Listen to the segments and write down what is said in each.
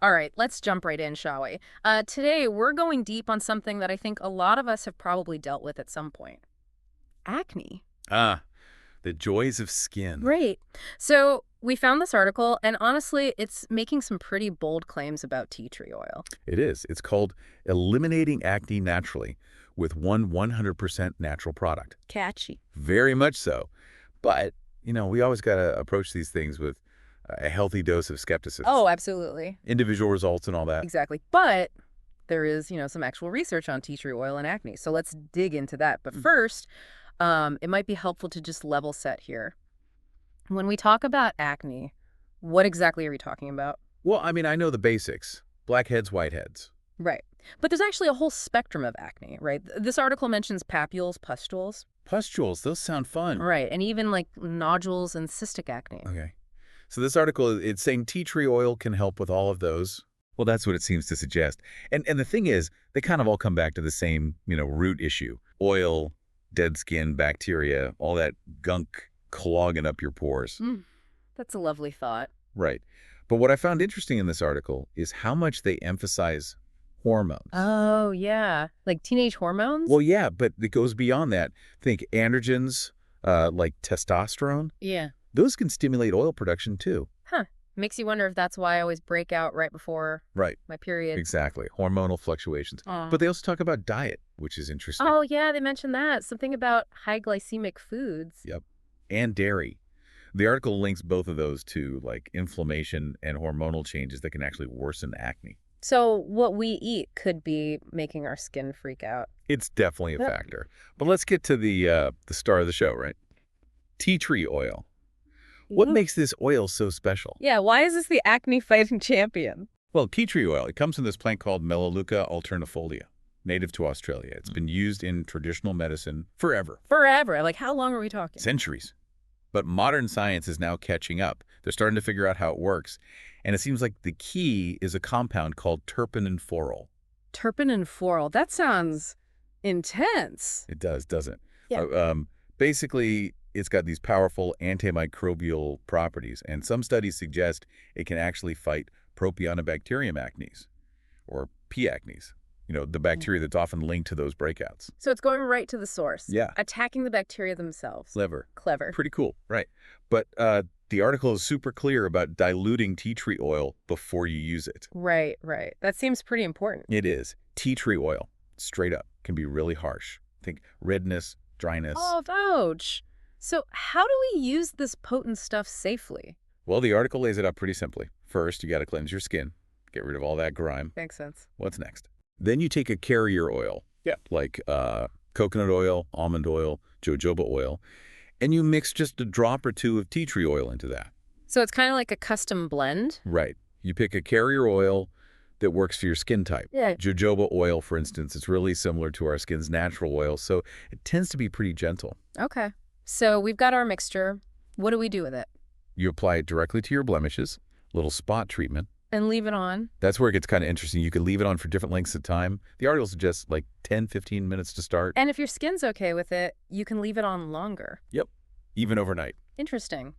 All right, let's jump right in, shall we? Today, we're going deep on something that I think a lot of us have probably dealt with at some point. Acne. Ah, the joys of skin. Right. So we found this article, and honestly, it's making some pretty bold claims about tea tree oil. It is. It's called Eliminating Acne Naturally with one 100% natural product. Catchy. Very much so. But, we always got to approach these things with a healthy dose of skepticism. Oh, absolutely. Individual results and all that. Exactly. But there is, some actual research on tea tree oil and acne. So let's dig into that. But first, it might be helpful to just level set here. When we talk about acne, what exactly are we talking about? Well, I know the basics. Blackheads, whiteheads. Right. But there's actually a whole spectrum of acne, right? This article mentions papules, pustules. Pustules, those sound fun. Right. And even like nodules and cystic acne. Okay. So this article, it's saying tea tree oil can help with all of those. Well, that's what it seems to suggest. And the thing is, they kind of all come back to the same, root issue. Oil, dead skin, bacteria, all that gunk clogging up your pores. That's a lovely thought. Right. But what I found interesting in this article is how much they emphasize hormones. Oh, yeah. Like teenage hormones? Well, yeah, but it goes beyond that. Think androgens, like testosterone. Yeah. Those can stimulate oil production too. Huh. Makes you wonder if that's why I always break out right before Right. my period. Exactly. Hormonal fluctuations. Aw. But they also talk about diet, which is interesting. Oh, yeah, they mentioned that. Something about high glycemic foods. Yep. And dairy. The article links both of those to like inflammation and hormonal changes that can actually worsen acne. So what we eat could be making our skin freak out. It's definitely a Yep. factor. But let's get to the star of the show, right? Tea tree oil. What Mhm. makes this oil so special? Yeah, why is this the acne fighting champion? Well, tea tree oil, it comes from this plant called Melaleuca alternifolia, native to Australia. It's been used in traditional medicine forever, Forever. Like, how long are we talking? centuries. But modern science is now catching up. They're starting to figure out how it works. And it seems like the key is a compound called terpenophorol. Terpenophorol. That sounds intense. It does, doesn't it? Yeah. Basically, it's got these powerful antimicrobial properties, and some studies suggest it can actually fight Propionibacterium acnes, or P. acnes, the bacteria that's often linked to those breakouts. So it's going right to the source. Yeah. Attacking the bacteria themselves. Clever. Clever. Pretty cool, right. But the article is super clear about diluting tea tree oil before you use it. Right, right. That seems pretty important. It is. Tea tree oil, straight up, can be really harsh. Think redness, dryness. Oh, ouch. So how do we use this potent stuff safely? Well, the article lays it out pretty simply. First, you got to cleanse your skin, get rid of all that grime. Makes sense. What's next? Then you take a carrier oil, like coconut oil, almond oil, jojoba oil, and you mix just a drop or two of tea tree oil into that. So it's kind of like a custom blend? Right. You pick a carrier oil that works for your skin type. Yeah. Jojoba oil, for instance, it's really similar to our skin's natural oil, so it tends to be pretty gentle. Okay. So we've got our mixture. What do we do with it? You apply it directly to your blemishes, little spot treatment. And leave it on? That's where it gets kind of interesting. You can leave it on for different lengths of time. The article suggests like 10, 15 minutes to start. And if your skin's okay with it, you can leave it on longer. Yep, even overnight. Interesting.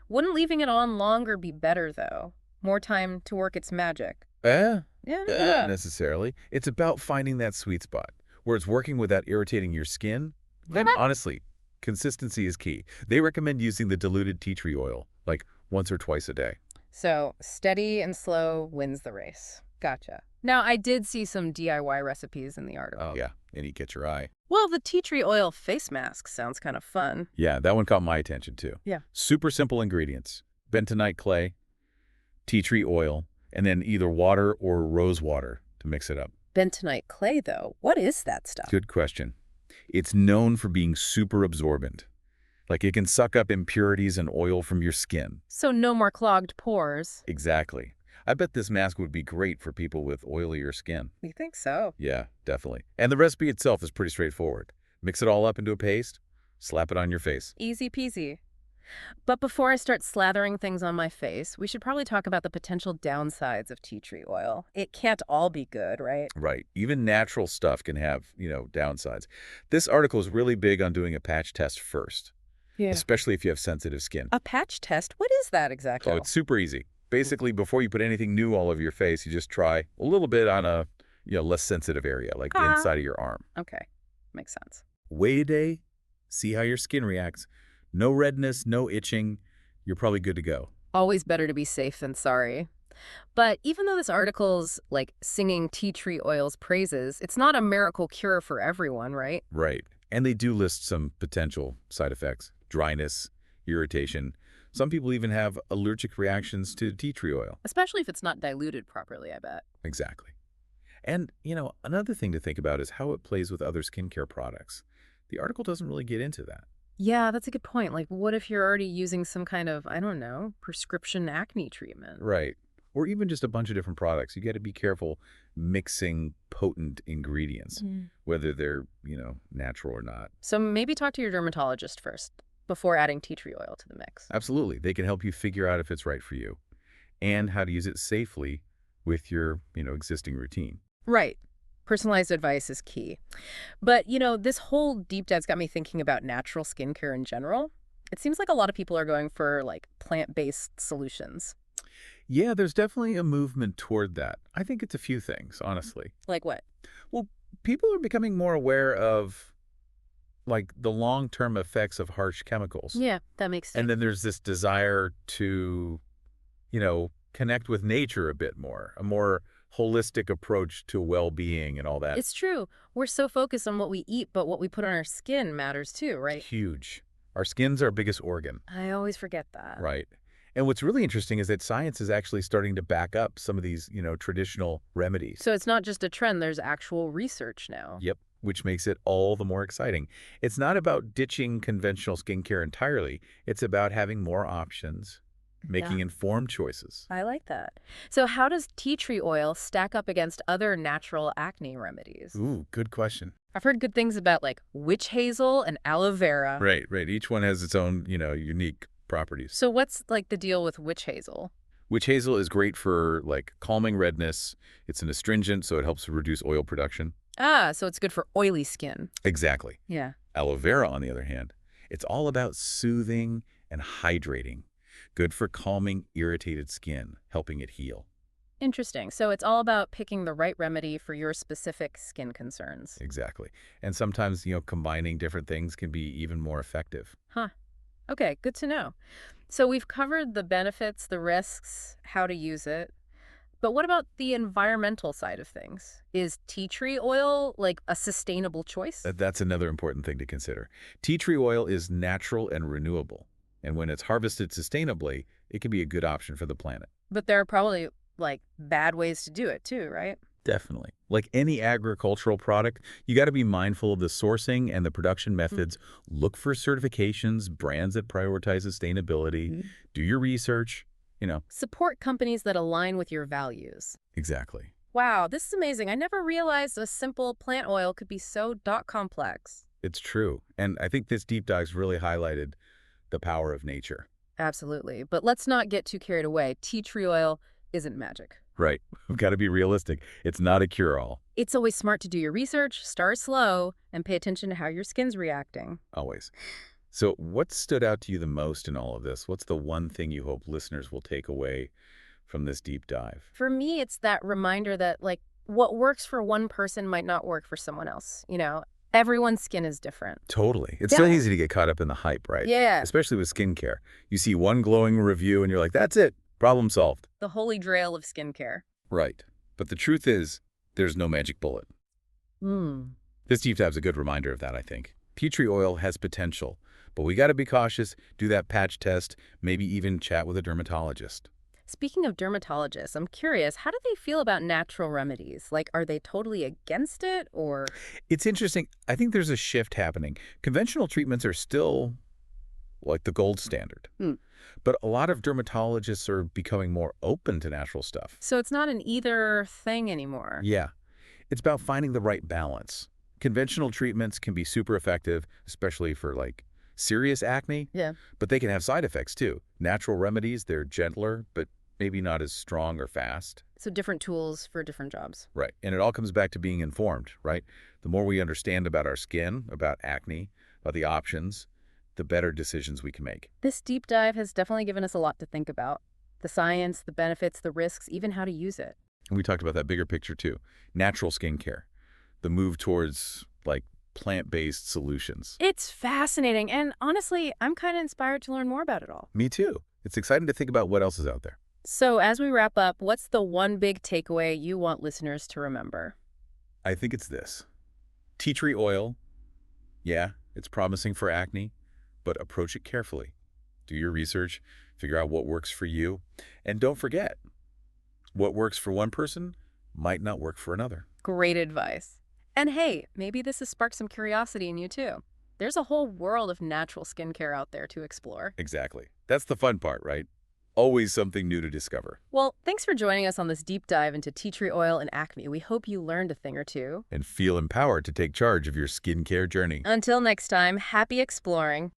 Wouldn't leaving it on longer be better, though? More time to work its magic. Yeah. Yeah. Not necessarily. It's about finding that sweet spot where it's working without irritating your skin. Then honestly, consistency is key. They recommend using the diluted tea tree oil, like once or twice a day. So steady and slow wins the race. Gotcha. Now, I did see some DIY recipes in the article. Oh, yeah. And you catch your eye. Well, the tea tree oil face mask sounds kind of fun. Yeah, that one caught my attention too. Yeah. Super simple ingredients. Bentonite clay, tea tree oil, and then either water or rose water to mix it up. Bentonite clay, though. What is that stuff? Good question. It's known for being super absorbent. Like it can suck up impurities and oil from your skin. So no more clogged pores. Exactly. I bet this mask would be great for people with oilier skin. You think so? Yeah, definitely. And the recipe itself is pretty straightforward. Mix it all up into a paste, slap it on your face. Easy peasy. But before I start slathering things on my face, we should probably talk about the potential downsides of tea tree oil. It can't all be good, right? Right. Even natural stuff can have, downsides. This article is really big on doing a patch test first, Yeah. especially if you have sensitive skin. A patch test? What is that exactly? Oh, it's super easy. Basically, before you put anything new all over your face, you just try a little bit on a less sensitive area, like the Ah, inside of your arm. okay. Makes sense. Wait a day, see how your skin reacts. No redness, no itching. You're probably good to go. Always better to be safe than sorry. But even though this article's like singing tea tree oil's praises, it's not a miracle cure for everyone, right? Right. And they do list some potential side effects. Dryness, irritation. Some people even have allergic reactions to tea tree oil. Especially if it's not diluted properly, I bet. Exactly. And, another thing to think about is how it plays with other skincare products. The article doesn't really get into that. Yeah, that's a good point. Like, what if you're already using some kind of, I don't know, prescription acne treatment? Right. Or even just a bunch of different products. You got to be careful mixing potent ingredients, whether they're, natural or not. So maybe talk to your dermatologist first before adding tea tree oil to the mix. Absolutely. They can help you figure out if it's right for you and how to use it safely with your, existing routine. Right. Personalized advice is key. But, this whole deep dive's got me thinking about natural skincare in general. It seems like a lot of people are going for like plant-based solutions. Yeah, there's definitely a movement toward that. I think it's a few things, honestly. Like what? Well, people are becoming more aware of, like, the long-term effects of harsh chemicals. Yeah, that makes sense. And then there's this desire to, connect with nature a bit more, a more holistic approach to well-being and all that. It's true. We're so focused on what we eat, but what we put on our skin matters too, right? Huge. Our skin's our biggest organ, I always forget that. right? And what's really interesting is that science is actually starting to back up some of these, traditional remedies. So it's not just a trend, there's actual research now. Yep, which makes it all the more exciting. It's not about ditching conventional skincare entirely. It's about having more options, making Yeah. informed choices. I like that. So how does tea tree oil stack up against other natural acne remedies? Ooh, good question. I've heard good things about like witch hazel and aloe vera. Right, right. Each one has its own, unique properties. So what's like the deal with witch hazel? Witch hazel is great for, like, calming redness. It's an astringent, so it helps reduce oil production. Ah, so it's good for oily skin. Exactly. Yeah. Aloe vera, on the other hand, it's all about soothing and hydrating. Good for calming irritated skin, helping it heal. Interesting. So it's all about picking the right remedy for your specific skin concerns. Exactly. And sometimes, combining different things can be even more effective. Huh. Okay, good to know. So we've covered the benefits, the risks, how to use it. But what about the environmental side of things? Is tea tree oil like a sustainable choice? That's another important thing to consider. Tea tree oil is natural and renewable. And when it's harvested sustainably, it can be a good option for the planet. But there are probably like bad ways to do it too, right? Definitely. Like any agricultural product, you got to be mindful of the sourcing and the production methods. Look for certifications, brands that prioritize sustainability. Do your research, Support companies that align with your values. Exactly. Wow, this is amazing. I never realized a simple plant oil could be so complex. It's true. And I think this deep dive's really highlighted the power of nature. Absolutely. But let's not get too carried away. Tea tree oil isn't magic. Right. We've got to be realistic. It's not a cure-all. It's always smart to do your research, start slow, and pay attention to how your skin's reacting. Always. So what stood out to you the most in all of this? What's the one thing you hope listeners will take away from this deep dive? For me, it's that reminder that, like, what works for one person might not work for someone else. Everyone's skin is different. Totally. It's Yeah. so easy to get caught up in the hype, right? Yeah. Especially with skincare. You see one glowing review and you're like, that's it. Problem solved. The holy grail of skincare. Right. But the truth is, there's no magic bullet. This deep dive's a good reminder of that, I think. Tea tree oil has potential, but we got to be cautious, do that patch test, maybe even chat with a dermatologist. Speaking of dermatologists, I'm curious, how do they feel about natural remedies? Like, are they totally against it or? It's interesting. I think there's a shift happening. Conventional treatments are still like the gold standard. But a lot of dermatologists are becoming more open to natural stuff. So it's not an either thing anymore. Yeah. It's about finding the right balance. Conventional treatments can be super effective, especially for, like, serious acne. Yeah. But they can have side effects too. Natural remedies, they're gentler, but maybe not as strong or fast. So different tools for different jobs. Right. And it all comes back to being informed, right? The more we understand about our skin, about acne, about the options, the better decisions we can make. This deep dive has definitely given us a lot to think about. The science, the benefits, the risks, even how to use it. And we talked about that bigger picture too. Natural skincare, the move towards like plant-based solutions. It's fascinating, and honestly, I'm kind of inspired to learn more about it all. Me too. It's exciting to think about what else is out there. So as we wrap up, what's the one big takeaway you want listeners to remember? I think it's this. Tea tree oil, yeah, it's promising for acne, but approach it carefully. Do your research, figure out what works for you, and don't forget, what works for one person might not work for another. Great advice. And hey, maybe this has sparked some curiosity in you too. There's a whole world of natural skincare out there to explore. Exactly. That's the fun part, right? Always something new to discover. Well, thanks for joining us on this deep dive into tea tree oil and acne. We hope you learned a thing or two. And feel empowered to take charge of your skincare journey. Until next time, happy exploring.